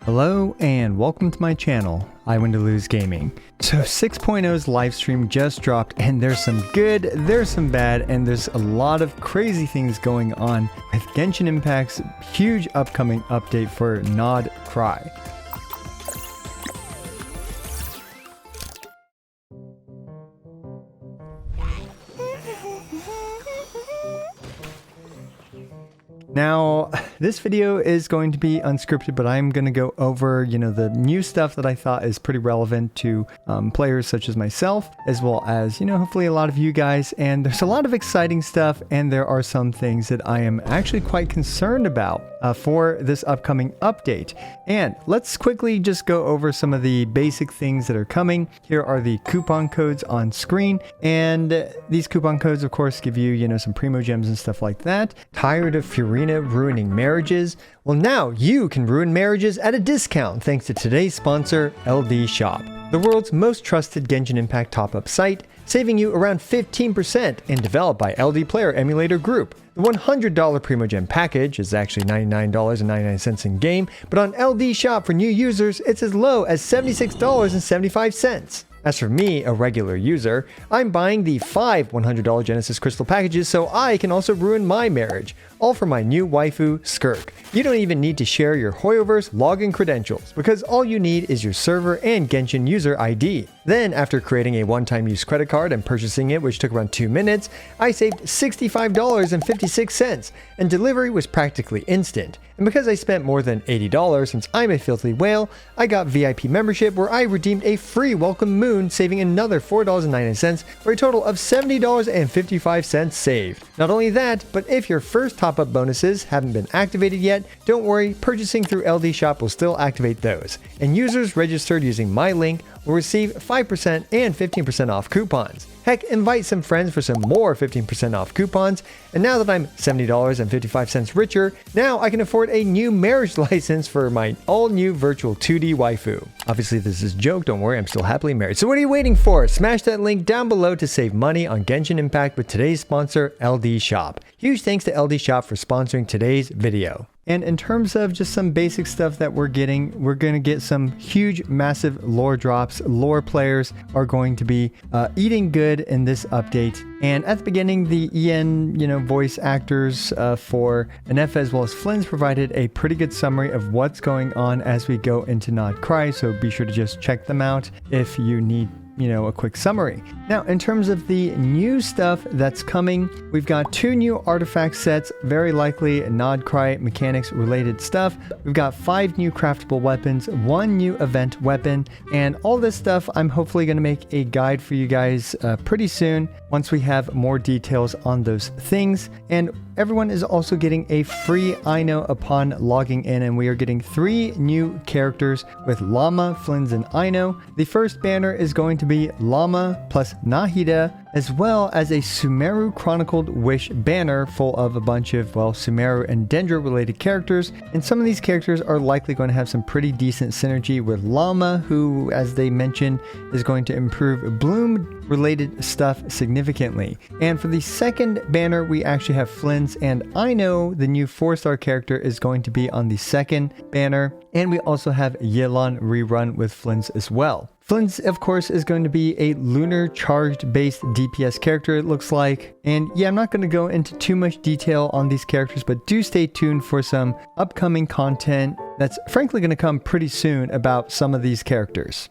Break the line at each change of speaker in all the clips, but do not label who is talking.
Hello and welcome to my channel, I Win to Lose Gaming. So 6.0's Livestream just dropped and there's some good, there's some bad, and there's a lot of crazy things going on with Genshin Impact's huge upcoming update for nod-krai. Now, this video is going to be unscripted, but I'm going to go over, the new stuff that I thought is pretty relevant to players such as myself, as well as, hopefully a lot of you guys. And there's a lot of exciting stuff, and there are some things that I am actually quite concerned about for this upcoming update. And let's quickly just go over some of the basic things that are coming. Here are the coupon codes on screen, and these coupon codes, of course, give you, some primo gems and stuff like that. Tired of Furina ruining marriages? Well, now you can ruin marriages at a discount thanks to today's sponsor, LD Shop, the world's most trusted Genshin Impact top-up site, saving you around 15% and developed by LD Player Emulator Group. The $100 Primo Gem package is actually $99.99 in game, but on LD Shop for new users, it's as low as $76.75. As for me, a regular user, I'm buying the 5 $100 Genesis Crystal packages so I can also ruin my marriage, all for my new waifu, Skirk. You don't even need to share your Hoyoverse login credentials, because all you need is your server and Genshin user ID. Then, after creating a one-time use credit card and purchasing it, which took around 2 minutes, I saved $65.56, and delivery was practically instant. And because I spent more than $80 since I'm a filthy whale, I got VIP membership where I redeemed a free Welkin Moon, saving another $4.99 for a total of $70.55 saved. Not only that, but if your first top-up bonuses haven't been activated yet, don't worry, purchasing through LD Shop will still activate those. And users registered using my link will receive 5% and 15% off coupons. Heck, invite some friends for some more 15% off coupons. And now that I'm $70.55 richer, now I can afford a new marriage license for my all-new virtual 2D waifu. Obviously, this is a joke. Don't worry, I'm still happily married. So what are you waiting for? Smash that link down below to save money on Genshin Impact with today's sponsor, LD Shop. Huge thanks to LD Shop for sponsoring today's video. And in terms of just some basic stuff that we're going to get some huge, massive lore drops. Lore players are going to be eating good in this update. And at the beginning, the EN, voice actors for NF as well as Flins provided a pretty good summary of what's going on as we go into nod-krai. So be sure to just check them out if you need a quick summary. Now, in terms of the new stuff that's coming, we've got 2 new artifact sets, very likely nod-krai mechanics related stuff. We've got 5 new craftable weapons, 1 new event weapon, and all this stuff I'm hopefully going to make a guide for you guys pretty soon once we have more details on those things. And everyone is also getting a free Ino upon logging in, and we are getting 3 new characters with Lauma, Flins, and Ino. The first banner is going to be Lauma plus Nahida, as well as a Sumeru Chronicled Wish banner full of a bunch of, Sumeru and Dendra related characters. And some of these characters are likely going to have some pretty decent synergy with Lauma, who, as they mentioned, is going to improve Bloom related stuff significantly. And for the second banner, we actually have Flins, and Ino, the new 4-star character, is going to be on the second banner. And we also have Yelan rerun with Flins as well. Flins, of course, is going to be a lunar charged based DPS character, it looks like. And yeah, I'm not going to go into too much detail on these characters, but do stay tuned for some upcoming content that's frankly going to come pretty soon about some of these characters.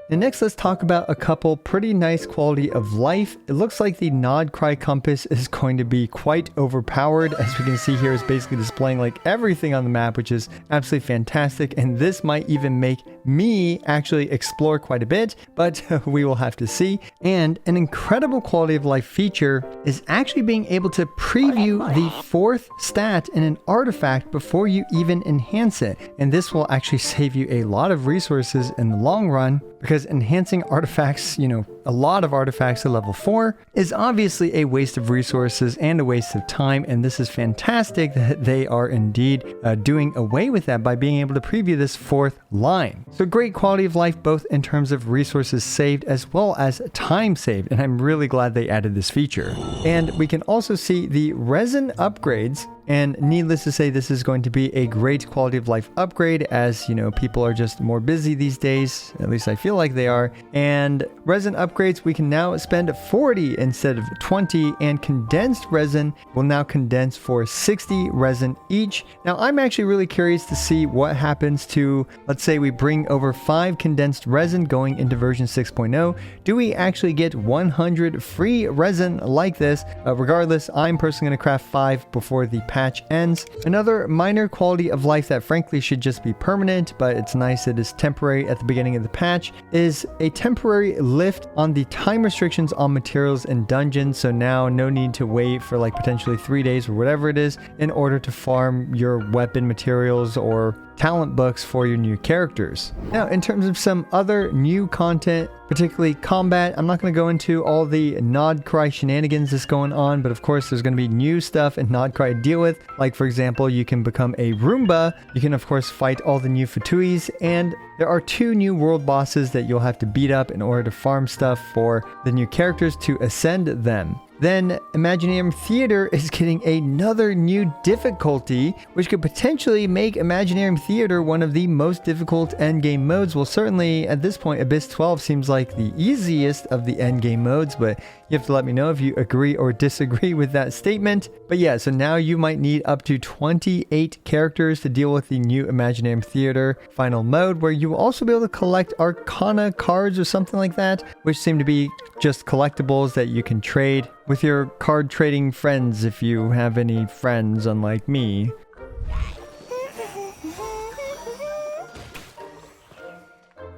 And next, let's talk about a couple pretty nice quality of life. It looks like the nod-krai compass is going to be quite overpowered. As we can see here, it's basically displaying like everything on the map, which is absolutely fantastic. And this might even make me actually explore quite a bit, but we will have to see. And an incredible quality of life feature is actually being able to preview the 4th stat in an artifact before you even enhance it. And this will actually save you a lot of resources in the long run, because enhancing artifacts, a lot of artifacts at level 4 is obviously a waste of resources and a waste of time. And this is fantastic that they are indeed doing away with that by being able to preview this 4th line. So great quality of life, both in terms of resources saved as well as time saved. And I'm really glad they added this feature. And we can also see the resin upgrades. And needless to say, this is going to be a great quality of life upgrade, as you know, people are just more busy these days. At least I feel like they are. And resin upgrades, we can now spend 40 instead of 20, and condensed resin will now condense for 60 resin each. Now, I'm actually really curious to see what happens to, let's say we bring over 5 condensed resin going into version 6.0. Do we actually get 100 free resin like this? Regardless, I'm personally going to craft 5 before the patch ends. Another minor quality of life that frankly should just be permanent, but it's nice it is temporary at the beginning of the patch, is a temporary lift on the time restrictions on materials in dungeons. So now no need to wait for like potentially 3 days or whatever it is in order to farm your weapon materials or talent books for your new characters. Now, in terms of some other new content, particularly combat, I'm not going to go into all the nod-krai shenanigans that's going on, but of course there's going to be new stuff in nod-krai to deal with. Like, for example, you can become a Roomba, you can of course fight all the new Fatuis, and there are 2 new world bosses that you'll have to beat up in order to farm stuff for the new characters to ascend them. Then Imaginarium Theater is getting another new difficulty, which could potentially make Imaginarium Theater one of the most difficult endgame modes. Well, certainly at this point, Abyss 12 seems like the easiest of the endgame modes, but you have to let me know if you agree or disagree with that statement. But yeah, so now you might need up to 28 characters to deal with the new Imaginarium Theater final mode, where you will also be able to collect Arcana cards or something like that, which seem to be just collectibles that you can trade with your card trading friends if you have any friends, unlike me.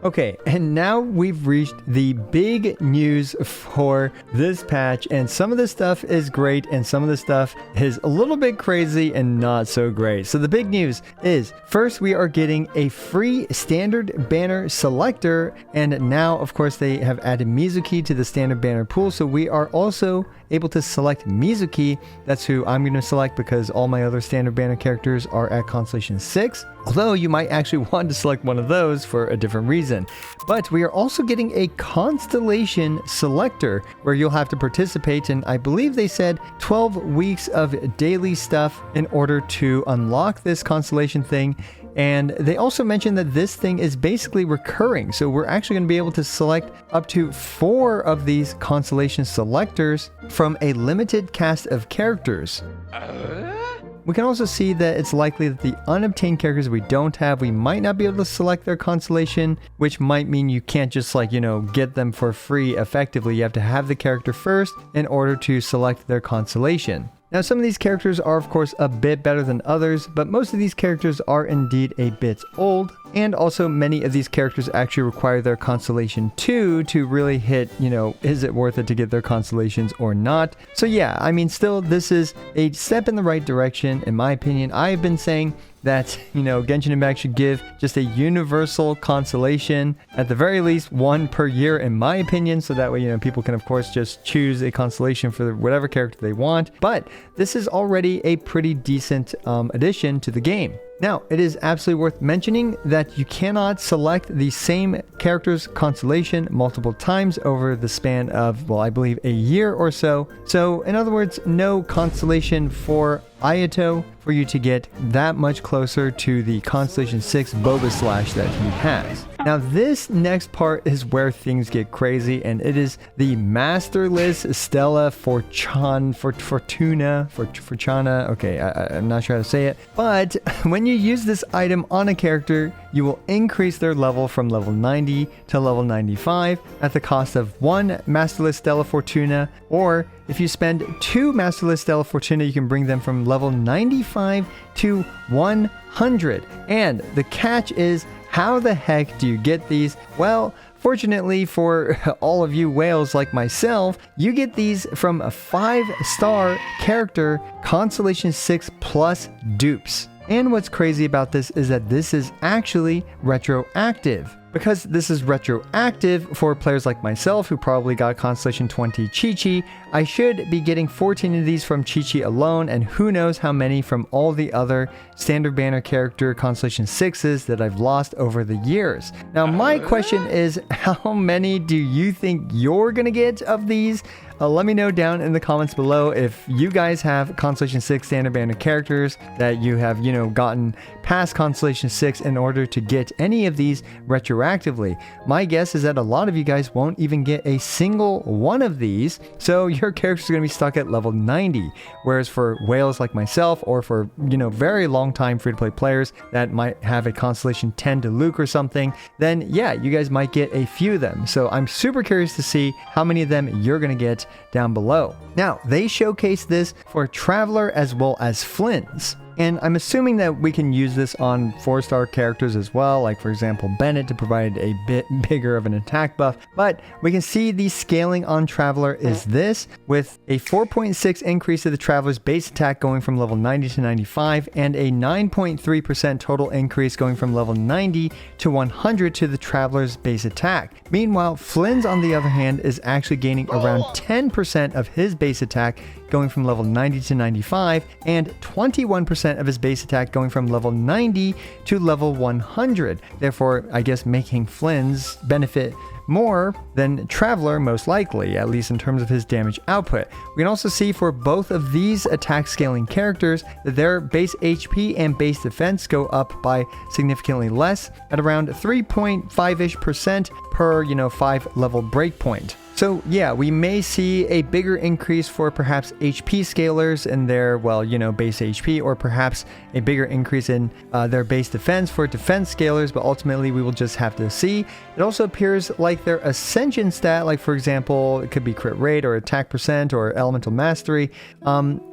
Okay, and now we've reached the big news for this patch, and some of this stuff is great and some of this stuff is a little bit crazy and not so great. So the big news is, first, we are getting a free standard banner selector, and now of course they have added Mizuki to the standard banner pool, so we are also able to select Mizuki. That's who I'm going to select because all my other standard banner characters are at Constellation 6. Although you might actually want to select one of those for a different reason. But we are also getting a Constellation selector where you'll have to participate in, I believe they said, 12 weeks of daily stuff in order to unlock this Constellation thing. And they also mentioned that this thing is basically recurring. So we're actually going to be able to select up to 4 of these Constellation selectors from a limited cast of characters. We can also see that it's likely that the unobtained characters we don't have, we might not be able to select their constellation, which might mean you can't just like, you know, get them for free effectively. You have to have the character first in order to select their constellation. Now, some of these characters are of course a bit better than others, but most of these characters are indeed a bit old. And also many of these characters actually require their constellation 2 to really hit, you know, is it worth it to get their constellations or not? So yeah, I mean, still, this is a step in the right direction, in my opinion. I've been saying that, you know, Genshin Impact should give just a universal constellation, at the very least 1 per year, in my opinion, so that way, you know, people can of course just choose a constellation for whatever character they want. But this is already a pretty decent addition to the game. Now, it is absolutely worth mentioning that you cannot select the same character's constellation multiple times over the span of, well, I believe a year or so. So, in other words, no constellation for Ayato for you to get that much closer to the Constellation 6 Boba Slash that he has. Now, this next part is where things get crazy, and it is the Masterless Stella Fortuna. Okay, I'm not sure how to say it. But when you use this item on a character, you will increase their level from level 90 to level 95 at the cost of 1 Masterless Stella Fortuna, or if you spend 2 Masterless Stella Fortuna, you can bring them from level 95 to 100. And the catch is, how the heck do you get these? Well, fortunately for all of you whales like myself, you get these from a 5-star character Constellation 6 plus dupes. And what's crazy about this is that this is actually retroactive. because this is retroactive for players like myself who probably got Constellation 20 Chi-Chi, I should be getting 14 of these from Chi-Chi alone, and who knows how many from all the other standard banner character Constellation 6s that I've lost over the years. Now my question is, how many do you think you're gonna get of these? Let me know down in the comments below if you guys have Constellation 6 standard banner characters that you have, gotten past Constellation 6 in order to get any of these retroactively. My guess is that a lot of you guys won't even get a single one of these, so your character's gonna be stuck at level 90. Whereas for whales like myself, or for, very long time free-to-play players that might have a Constellation 10 to Luke or something, then yeah, you guys might get a few of them. So I'm super curious to see how many of them you're gonna get down below. Now, they showcase this for Traveler as well as Flins. And I'm assuming that we can use this on 4-star characters as well, like for example Bennett, to provide a bit bigger of an attack buff. But we can see the scaling on Traveler is this, with a 4.6 increase to the Traveler's base attack going from level 90 to 95, and a 9.3% total increase going from level 90 to 100 to the Traveler's base attack. Meanwhile, Flynn's on the other hand is actually gaining around 10% of his base attack going from level 90 to 95, and 21% of his base attack going from level 90 to level 100. Therefore, I guess making Flynn's benefit more than Traveler, most likely, at least in terms of his damage output. We can also see for both of these attack scaling characters that their base HP and base defense go up by significantly less, at around 3.5-ish% per, 5 level breakpoint. So yeah, we may see a bigger increase for perhaps HP scalers in their, base HP, or perhaps a bigger increase in their base defense for defense scalers, but ultimately we will just have to see. It also appears like their Ascension stat, like for example, it could be crit rate or attack percent or elemental mastery,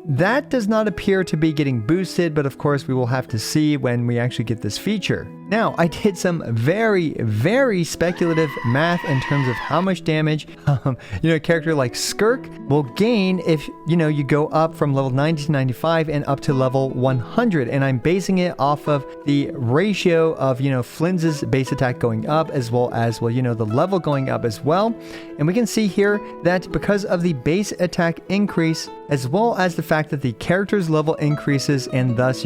that does not appear to be getting boosted, but of course we will have to see when we actually get this feature. Now, I did some very, very speculative math in terms of how much damage, a character like Skirk will gain if, you go up from level 90 to 95 and up to level 100. And I'm basing it off of the ratio of, Flynn's base attack going up, as well as, the level going up as well. And we can see here that because of the base attack increase, as well as the fact that the character's level increases and thus,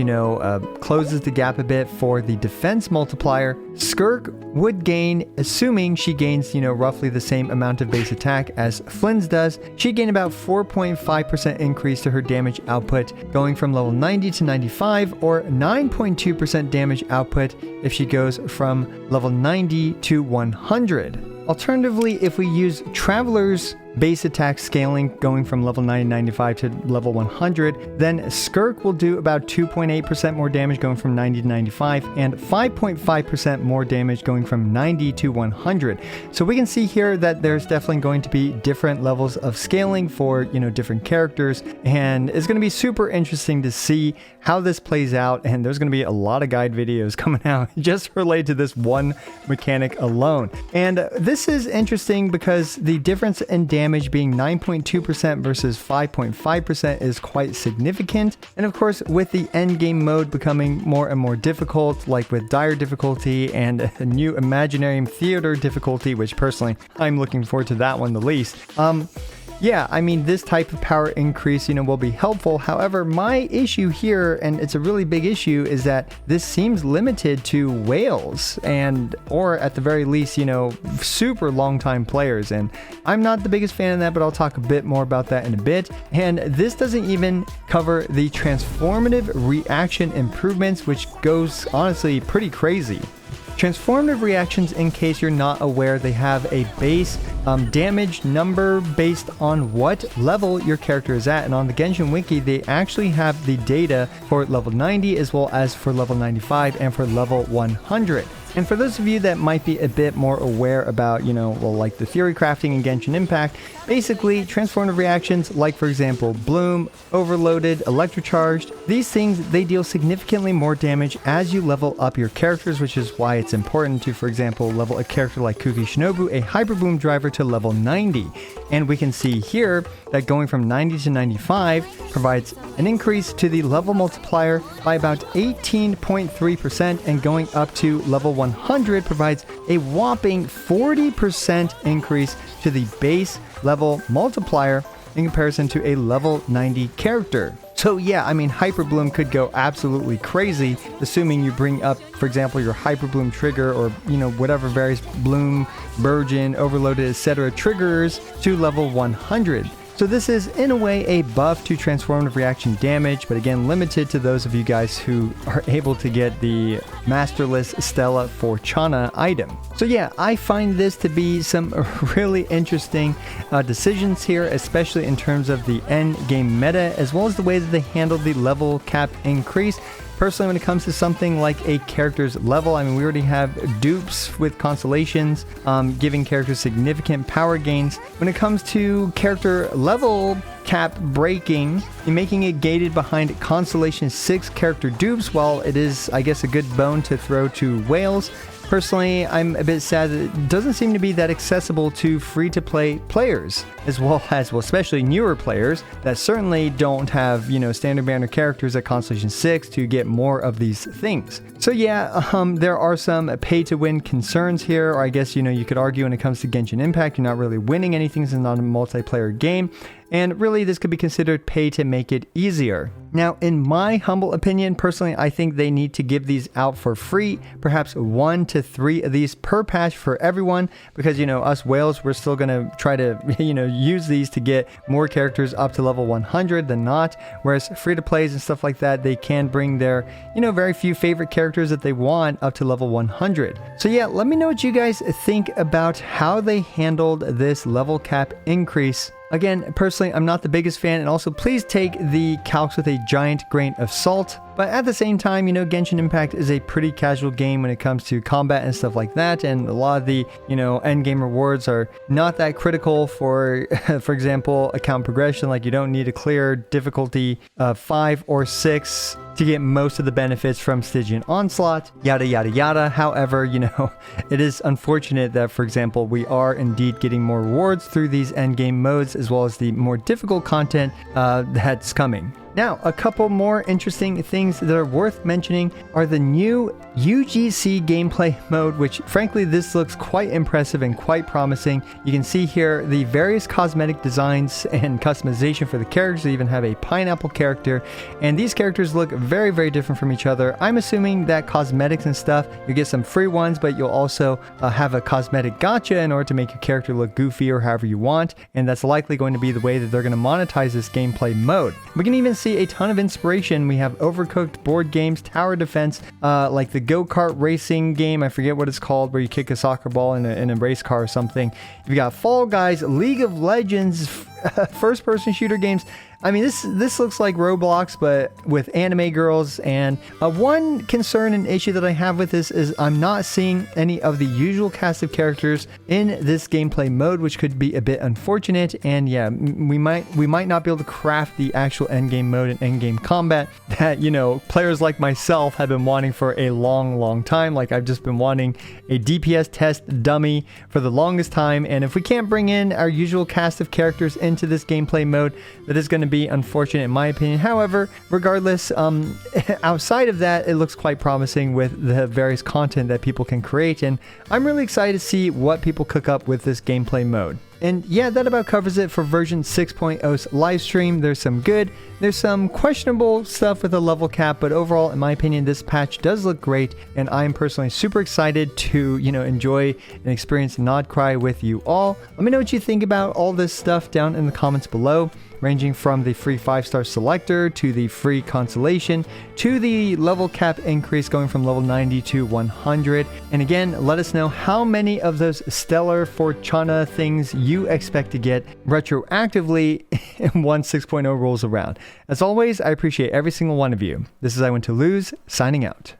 closes the gap a bit for the defense multiplier, Skirk would gain, assuming she gains, roughly the same amount of base attack as Flynn's does, she'd gain about 4.5% increase to her damage output going from level 90 to 95, or 9.2% damage output if she goes from level 90 to 100. Alternatively, if we use Traveler's base attack scaling going from level 90-95 to level 100, then Skirk will do about 2.8% more damage going from 90 to 95, and 5.5% more damage going from 90 to 100. So we can see here that there's definitely going to be different levels of scaling for, different characters, and it's going to be super interesting to see how this plays out, and there's going to be a lot of guide videos coming out just related to this one mechanic alone. And this is interesting because the difference in damage being 9.2% versus 5.5% is quite significant. And of course, with the end game mode becoming more and more difficult, like with dire difficulty and a new Imaginarium Theater difficulty, which personally I'm looking forward to that one the least. Yeah, I mean, this type of power increase, will be helpful. However, my issue here, and it's a really big issue, is that this seems limited to whales or at the very least, super long time players. And I'm not the biggest fan of that, but I'll talk a bit more about that in a bit. And this doesn't even cover the transformative reaction improvements, which goes honestly pretty crazy. Transformative reactions, in case you're not aware, they have a base damage number based on what level your character is at. And on the Genshin Wiki, they actually have the data for level 90 as well as for level 95 and for level 100. And for those of you that might be a bit more aware about, like the theory crafting in Genshin Impact, basically transformative reactions like, for example, Bloom, Overloaded, Electrocharged, these things, they deal significantly more damage as you level up your characters, which is why it's important to, for example, level a character like Kuki Shinobu, a Hyper Boom driver, to level 90. And we can see here that going from 90 to 95 provides an increase to the level multiplier by about 18.3%, and going up to level 100 provides a whopping 40% increase to the base level multiplier in comparison to a level 90 character. So yeah, I mean, Hyperbloom could go absolutely crazy, assuming you bring up, for example, your Hyperbloom trigger or, you know, whatever various Bloom, Burgeon, Overloaded, etc. triggers to level 100. So this is, in a way, a buff to transformative reaction damage, but again, limited to those of you guys who are able to get the Masterless Stella Fortuna item. So yeah, I find this to be some really interesting decisions here, especially in terms of the end game meta, as well as the way that they handle the level cap increase. Personally, when it comes to something like a character's level, I mean, we already have dupes with constellations, giving characters significant power gains. When it comes to character level cap breaking and making it gated behind Constellation 6 character dupes, while it is, I guess, a good bone to throw to whales, personally, I'm a bit sad that it doesn't seem to be that accessible to free-to-play players, as well as, well, especially newer players that certainly don't have, you know, standard banner characters at Constellation 6 to get more of these things. So yeah, there are some pay-to-win concerns here, or I guess, you know, you could argue when it comes to Genshin Impact, you're not really winning anything. It's not a multiplayer game. And really, this could be considered pay to make it easier. Now, in my humble opinion, personally, I think they need to give these out for free, perhaps 1 to 3 of these per patch for everyone, because, you know, us whales, we're still going to try to, you know, use these to get more characters up to level 100 than not, whereas free-to-plays and stuff like that, they can bring their, you know, very few favorite characters that they want up to level 100. So yeah, let me know what you guys think about how they handled this level cap increase. Again, personally, I'm not the biggest fan, and also please take the calcs with a giant grain of salt. But at the same time, you know, Genshin Impact is a pretty casual game when it comes to combat and stuff like that, and a lot of the, you know, end game rewards are not that critical for, for example, account progression. Like, you don't need to clear difficulty 5 or 6 to get most of the benefits from Stygian Onslaught, yada yada yada. However, you know, it is unfortunate that, for example, we are indeed getting more rewards through these endgame modes, as well as the more difficult content that's coming. Now, a couple more interesting things that are worth mentioning are the new UGC gameplay mode, which frankly, this looks quite impressive and quite promising. You can see here the various cosmetic designs and customization for the characters. They even have a pineapple character, and these characters look very, very different from each other. I'm assuming that cosmetics and stuff, you get some free ones, but you'll also have a cosmetic gacha in order to make your character look goofy or however you want, and that's likely going to be the way that they're going to monetize this gameplay mode. We can even see a ton of inspiration. We have Overcooked board games, tower defense, like the go-kart racing game, I forget what it's called, where you kick a soccer ball in a race car or something. You've got Fall Guys, League of Legends, first-person shooter games. I mean, this looks like Roblox, but with anime girls. And one concern and issue that I have with this is I'm not seeing any of the usual cast of characters in this gameplay mode, which could be a bit unfortunate. And yeah, we might not be able to craft the actual endgame mode and endgame combat that, you know, players like myself have been wanting for a long time. Like, I've just been wanting a DPS test dummy for the longest time. And if we can't bring in our usual cast of characters into this gameplay mode, that is going to be unfortunate in my opinion. However, regardless, outside of that, it looks quite promising with the various content that people can create, and I'm really excited to see what people cook up with this gameplay mode. And yeah, that about covers it for version 6.0's live stream. There's some good, there's some questionable stuff with the level cap, but overall, in my opinion, this patch does look great, and I'm personally super excited to, you know, enjoy and experience nod-krai with you all. Let me know what you think about all this stuff down in the comments below, ranging from the free 5-star selector to the free constellation to the level cap increase going from level 90 to 100. And again, let us know how many of those Stellar Fortuna things you expect to get retroactively once 6.0 rolls around. As always, I appreciate every single one of you. This is I Want to Lose, signing out.